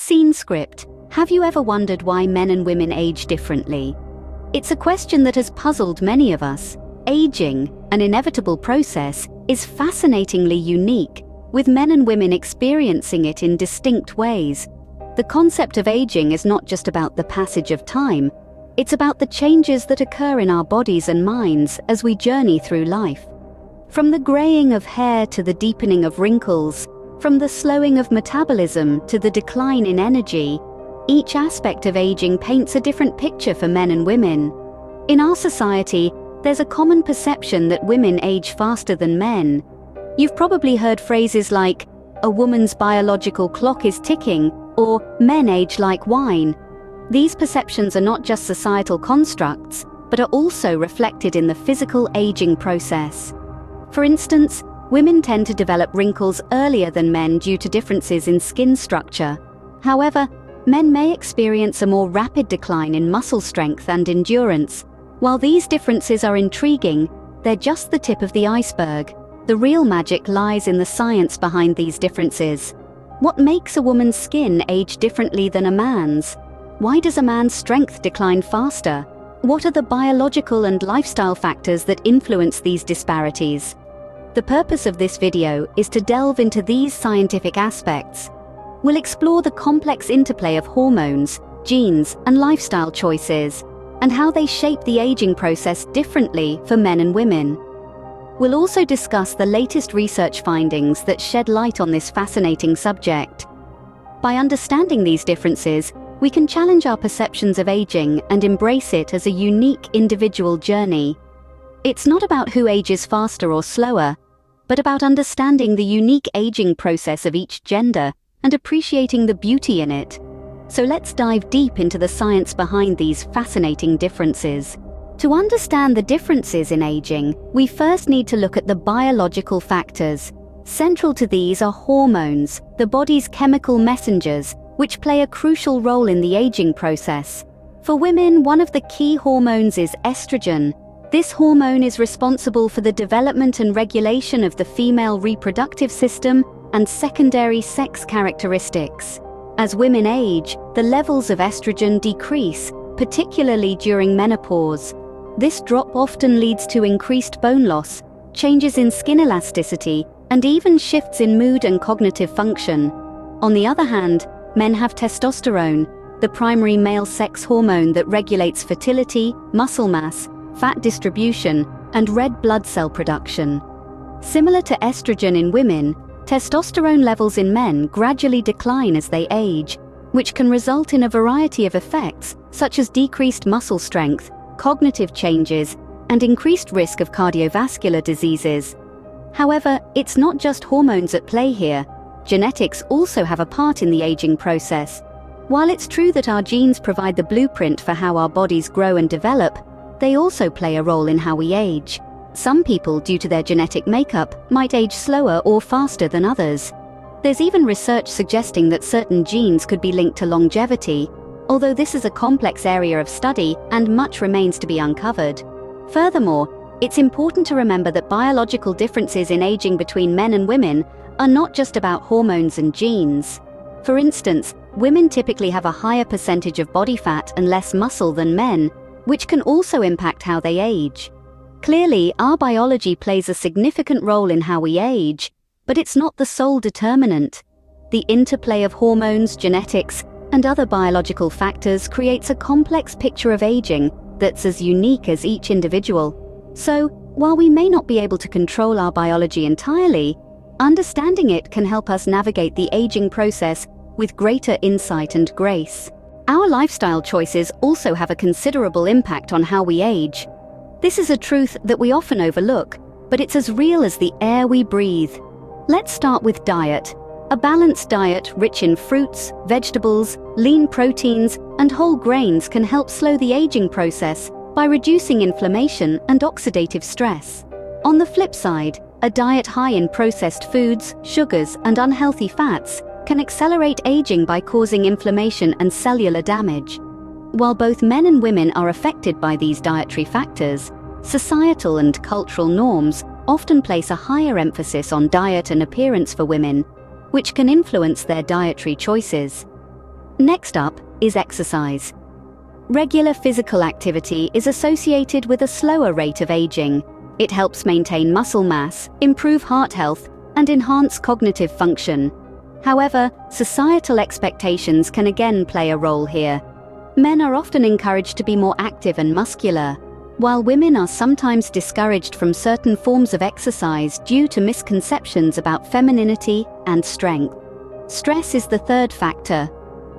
Scene script. Have you ever wondered why men and women age differently? It's a question that has puzzled many of us. Aging, an inevitable process, is fascinatingly unique, with men and women experiencing it in distinct ways. The concept of aging is not just about the passage of time, it's about the changes that occur in our bodies and minds as we journey through life. From the graying of hair to the deepening of wrinkles, from the slowing of metabolism to the decline in energy, each aspect of aging paints a different picture for men and women. In our society, there's a common perception that women age faster than men. You've probably heard phrases like, "A woman's biological clock is ticking," or "men age like wine." These perceptions are not just societal constructs, but are also reflected in the physical aging process. For instance, women tend to develop wrinkles earlier than men due to differences in skin structure. However, men may experience a more rapid decline in muscle strength and endurance. While these differences are intriguing, they're just the tip of the iceberg. The real magic lies in the science behind these differences. What makes a woman's skin age differently than a man's? Why does a man's strength decline faster? What are the biological and lifestyle factors that influence these disparities? The purpose of this video is to delve into these scientific aspects. We'll explore the complex interplay of hormones, genes, and lifestyle choices, and how they shape the aging process differently for men and women. We'll also discuss the latest research findings that shed light on this fascinating subject. By understanding these differences, we can challenge our perceptions of aging and embrace it as a unique individual journey. It's not about who ages faster or slower, but about understanding the unique aging process of each gender and appreciating the beauty in it. So let's dive deep into the science behind these fascinating differences. To understand the differences in aging, we first need to look at the biological factors. Central to these are hormones, the body's chemical messengers, which play a crucial role in the aging process. For women, one of the key hormones is estrogen. This hormone is responsible for the development and regulation of the female reproductive system and secondary sex characteristics. As women age, the levels of estrogen decrease, particularly during menopause. This drop often leads to increased bone loss, changes in skin elasticity, and even shifts in mood and cognitive function. On the other hand, men have testosterone, the primary male sex hormone that regulates fertility, muscle mass, fat distribution, and red blood cell production. Similar to estrogen in women, testosterone levels in men gradually decline as they age, which can result in a variety of effects such as decreased muscle strength, cognitive changes, and increased risk of cardiovascular diseases. However, it's not just hormones at play here. Genetics also have a part in the aging process. While it's true that our genes provide the blueprint for how our bodies grow and develop, they also play a role in how we age. Some people, due to their genetic makeup, might age slower or faster than others. There's even research suggesting that certain genes could be linked to longevity, although this is a complex area of study and much remains to be uncovered. Furthermore, it's important to remember that biological differences in aging between men and women are not just about hormones and genes. For instance, women typically have a higher percentage of body fat and less muscle than men, which can also impact how they age. Clearly, our biology plays a significant role in how we age, but it's not the sole determinant. The interplay of hormones, genetics, and other biological factors creates a complex picture of aging that's as unique as each individual. So, while we may not be able to control our biology entirely, understanding it can help us navigate the aging process with greater insight and grace. Our lifestyle choices also have a considerable impact on how we age. This is a truth that we often overlook, but it's as real as the air we breathe. Let's start with diet. A balanced diet rich in fruits, vegetables, lean proteins, and whole grains can help slow the aging process by reducing inflammation and oxidative stress. On the flip side, a diet high in processed foods, sugars, and unhealthy fats can accelerate aging by causing inflammation and cellular damage. While both men and women are affected by these dietary factors, societal and cultural norms often place a higher emphasis on diet and appearance for women, which can influence their dietary choices. Next up is exercise. Regular physical activity is associated with a slower rate of aging. It helps maintain muscle mass, improve heart health, and enhance cognitive function. However, societal expectations can again play a role here. Men are often encouraged to be more active and muscular, while women are sometimes discouraged from certain forms of exercise due to misconceptions about femininity and strength. Stress is the third factor.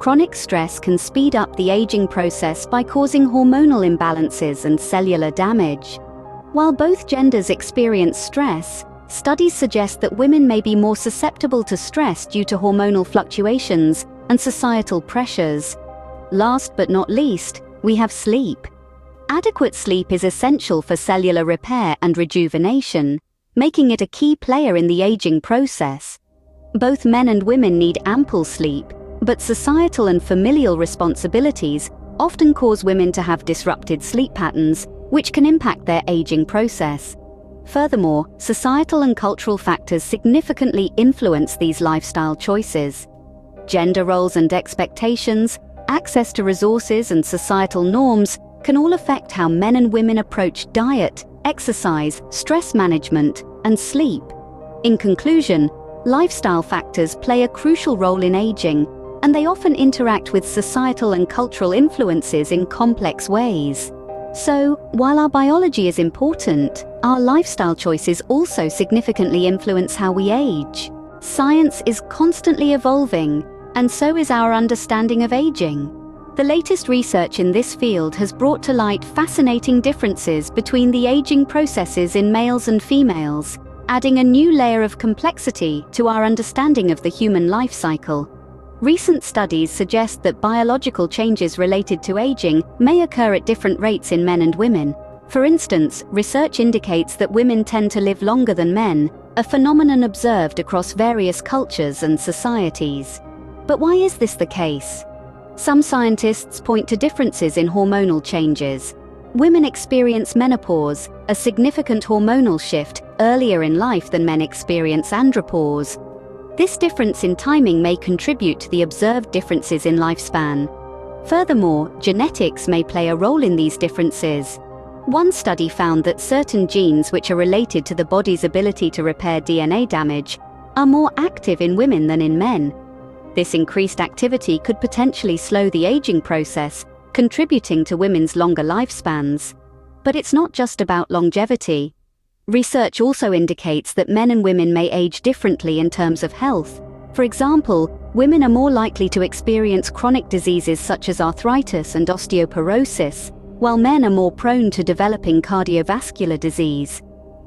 Chronic stress can speed up the aging process by causing hormonal imbalances and cellular damage. While both genders experience stress, studies suggest that women may be more susceptible to stress due to hormonal fluctuations and societal pressures. Last but not least, we have sleep. Adequate sleep is essential for cellular repair and rejuvenation, making it a key player in the aging process. Both men and women need ample sleep, but societal and familial responsibilities often cause women to have disrupted sleep patterns, which can impact their aging process. Furthermore, societal and cultural factors significantly influence these lifestyle choices. Gender roles and expectations, access to resources, and societal norms can all affect how men and women approach diet, exercise, stress management, and sleep. In conclusion, lifestyle factors play a crucial role in aging, and they often interact with societal and cultural influences in complex ways. So, while our biology is important, our lifestyle choices also significantly influence how we age. Science is constantly evolving, and so is our understanding of aging. The latest research in this field has brought to light fascinating differences between the aging processes in males and females, adding a new layer of complexity to our understanding of the human life cycle. Recent studies suggest that biological changes related to aging may occur at different rates in men and women. For instance, research indicates that women tend to live longer than men, a phenomenon observed across various cultures and societies. But why is this the case? Some scientists point to differences in hormonal changes. Women experience menopause, a significant hormonal shift, earlier in life than men experience andropause. This difference in timing may contribute to the observed differences in lifespan. Furthermore, genetics may play a role in these differences. One study found that certain genes which are related to the body's ability to repair DNA damage are more active in women than in men. This increased activity could potentially slow the aging process, contributing to women's longer lifespans. But it's not just about longevity. Research also indicates that men and women may age differently in terms of health. For example, women are more likely to experience chronic diseases such as arthritis and osteoporosis, while men are more prone to developing cardiovascular disease.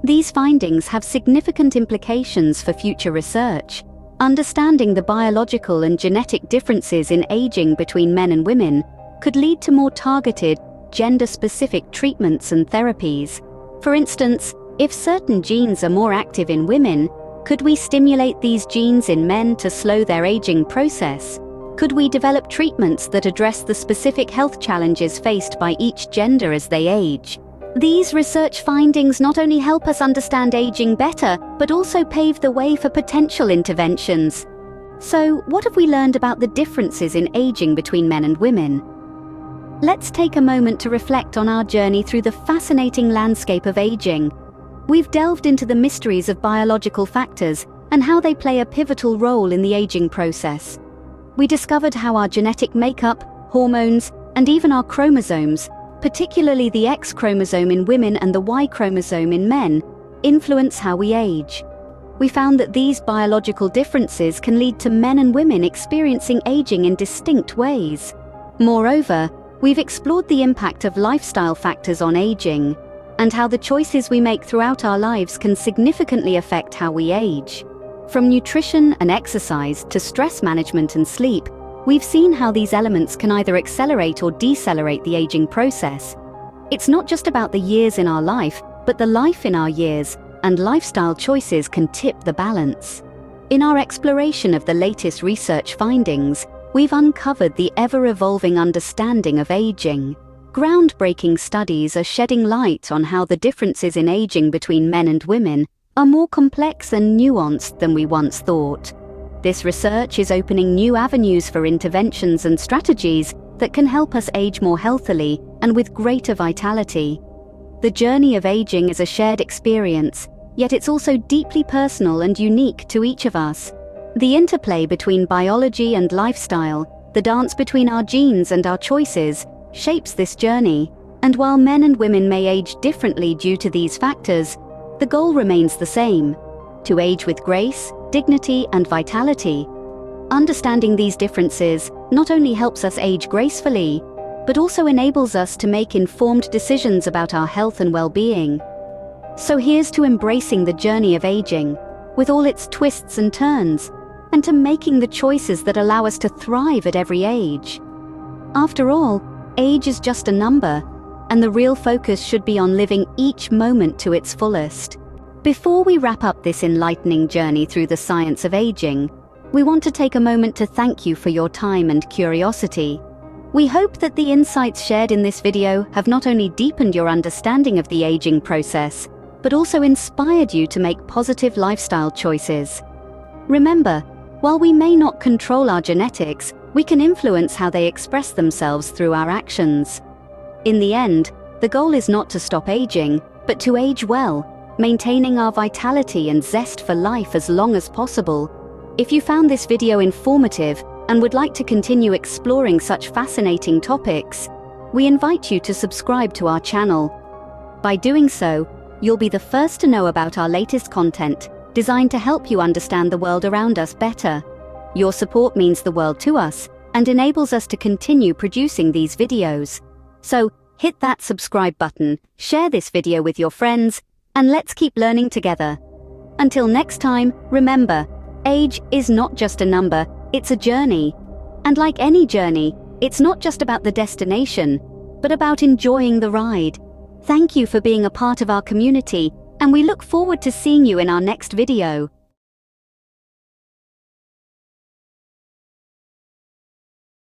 These findings have significant implications for future research. Understanding the biological and genetic differences in aging between men and women could lead to more targeted, gender-specific treatments and therapies. For instance, if certain genes are more active in women, could we stimulate these genes in men to slow their aging process? Could we develop treatments that address the specific health challenges faced by each gender as they age? These research findings not only help us understand aging better, but also pave the way for potential interventions. So, what have we learned about the differences in aging between men and women? Let's take a moment to reflect on our journey through the fascinating landscape of aging. We've delved into the mysteries of biological factors and how they play a pivotal role in the aging process. We discovered how our genetic makeup, hormones, and even our chromosomes, particularly the X chromosome in women and the Y chromosome in men, influence how we age. We found that these biological differences can lead to men and women experiencing aging in distinct ways. Moreover, we've explored the impact of lifestyle factors on aging, and how the choices we make throughout our lives can significantly affect how we age. From nutrition and exercise to stress management and sleep, we've seen how these elements can either accelerate or decelerate the aging process. It's not just about the years in our life, but the life in our years, and lifestyle choices can tip the balance. In our exploration of the latest research findings, we've uncovered the ever-evolving understanding of aging. Groundbreaking studies are shedding light on how the differences in aging between men and women are more complex and nuanced than we once thought. This research is opening new avenues for interventions and strategies that can help us age more healthily and with greater vitality. The journey of aging is a shared experience, yet it's also deeply personal and unique to each of us. The interplay between biology and lifestyle, the dance between our genes and our choices, shapes this journey. And while men and women may age differently due to these factors, the goal remains the same: to age with grace, dignity, and vitality. Understanding these differences not only helps us age gracefully, but also enables us to make informed decisions about our health and well-being. So here's to embracing the journey of aging, with all its twists and turns, and to making the choices that allow us to thrive at every age. After all, age is just a number, and the real focus should be on living each moment to its fullest. Before we wrap up this enlightening journey through the science of aging, we want to take a moment to thank you for your time and curiosity. We hope that the insights shared in this video have not only deepened your understanding of the aging process, but also inspired you to make positive lifestyle choices. Remember, while we may not control our genetics, we can influence how they express themselves through our actions. In the end, the goal is not to stop aging, but to age well, maintaining our vitality and zest for life as long as possible. If you found this video informative and would like to continue exploring such fascinating topics, we invite you to subscribe to our channel. By doing so, you'll be the first to know about our latest content, designed to help you understand the world around us better. Your support means the world to us and enables us to continue producing these videos. So, hit that subscribe button, share this video with your friends, and let's keep learning together. Until next time, remember, age is not just a number, it's a journey. And like any journey, it's not just about the destination, but about enjoying the ride. Thank you for being a part of our community, and we look forward to seeing you in our next video.